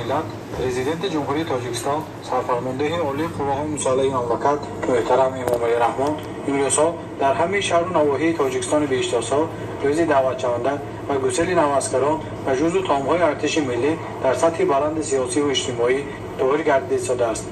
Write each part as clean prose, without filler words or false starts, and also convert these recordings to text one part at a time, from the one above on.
ملت پرزیدنت جمهوری تاجیکستان سرفرمانده عالی قوه‌های مسلح مملکت محترم امامعلی رحمان امروزها در همه شهر و نواحی تاجیکستان بیشترسا روز دعوت شونده و گسیل نواسکران و جزو تامهای ارتش ملی در سطح بلند سیاسی و اجتماعی ظاهر گردیده شده است.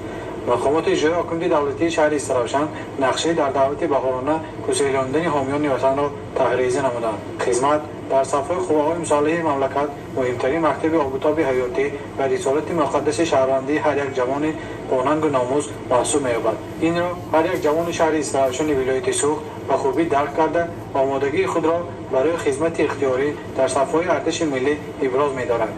مقامات اجرایی حکومت دولتی شهر استرابشان نقشه در دعوت بهارانه گسیلاندن حامیان وطن را تحریزی نمودند. خدمت در صف‌های قوه‌های مسلح مملکت مهمترین مکتب آبوتاب حیاتی و رسالت مقدس شهروندی هر یک جوان با ننگ و ناموس محسوب می‌یابد. این را هر یک جوان شهر استرابشان ولایت سوخ به خوبی درک کرده آمادگی خود را برای خدمت اختیاری در صف‌های ارتش ملی ابراز می‌دارد.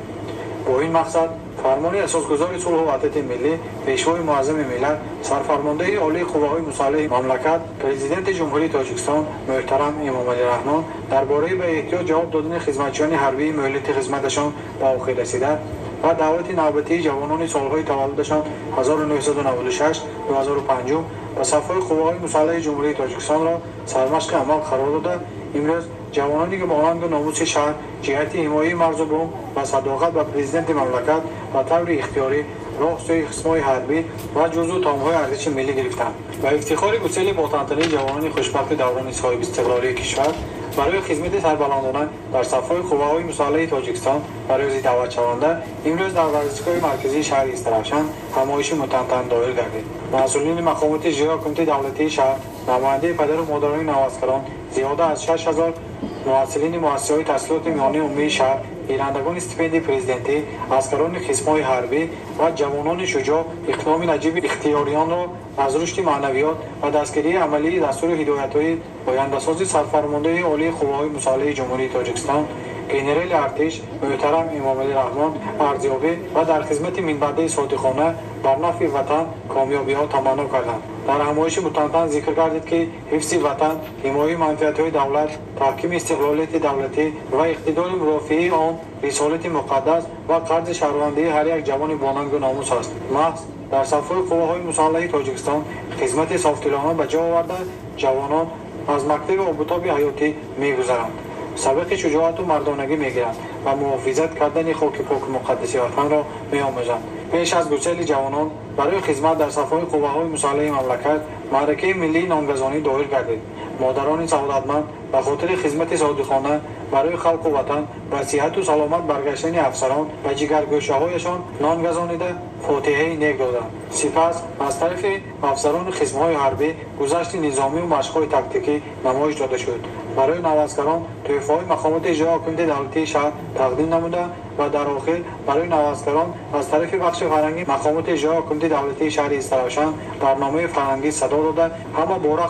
با این مقصد فرمان اساسگذار صلح و وحدت ملی پیشوای معظم ملت سرفرمانده عالی قوه‌های مسلح مملکت پرزیدنت جمهوری تاجیکستان محترم امامعلی رحمان درباره به احتیاج جواب دادن خدمتچیان حربی مهلت خدمتشان به آخر رسیده و دعوت نوبتی جوانان سالهای تولدشان 1996 و 2005 به صف‌های قوه‌های مسلح جمهوری تاجیکستان را سرمشق عمل قرار داده امروز جوانانی که با ننگ و ناموس شهر جهت حمایت مرز و بوم و صداقت به پرزیدنت مملکت و طور اختیاری راه سوی قسم‌های حربی و جزو تام‌های ارتش ملی گرفتند و افتخار گسیل با تنطنه جوانان خوشبخت دوران صاحب استقلالی کشور برای خدمت سربلندانه در صف‌های قوه‌های مسلح تاجیکستان برای روز دعوت شونده امروز در ورزشگاه مرکزی شهر استرابشان نمایش متنطن دایر گردید. مسئولین مقامات اجرایی حکومت دولتی شهر نماینده پدر و مادران نواسکران زیاده از 6000 ممثلین مؤسسه‌های تحصیلات میانی عمومی شهر گیرندگان استیپندی پرزیدنتی اسکران خصم‌های حربی و جوانان شجاع اقدام نجیب اختیاریان را از رشد معنویات و دستگیری عملی دستور هدایت‌های آینده‌ساز سرفرمانده عالی قوه‌های مسلح جمهوری تاجیکستان ژنرال ارتش محترم امامعلی رحمان ارزیابی و در خدمت منبعده صادقانه بر نفع وطن کامیابی‌ها تمنا کردند. در نمایش متنطن ذکر گردید که حفظ وطن، حمایت منفعت‌های دولت، تحکیم استقلالیت دولتی و اقتدار مرافعه آن رسالت مقدس و قرض شهروندی هر یک جوان با ننگ و ناموس است. محض در صف‌های قوه‌های مسلح تاجیکستان خدمت صافدلانه به جا آورده جوانان از مکتب آبوتاب حیاتی می‌گذرند. سبق شجاعت و مردانگی می‌گیرند و محافظت کردن خاک پاک مقدس وطن را می‌آموزند. پیش از گسیل جوانان برای خدمت در صف‌های قوه‌های مسلح مملکت معرکه ملی نامگذاری دایر گردید. مادران سعادتمند به خاطر خدمت صادقانه برای خلق و وطن و صحت و سلامت برگشتن افسران و جگرگوشه‌هایشان نان گزانیده فاتحه نیک دادند. سپس از طرف افسران خصم‌های حربی گذشت نظامی و مشق‌های تاکتیکی نمایش داده شد. برای نواسکران تحفه‌های مقامات اجرایی حکومت دولتی شهر تقدیم نموده و در آخر برای نواسکران از طرف بخش فرهنگی مقامات اجرایی حکومت دولتی شهر استرابشان برنامه فرهنگی صدا داده همه باره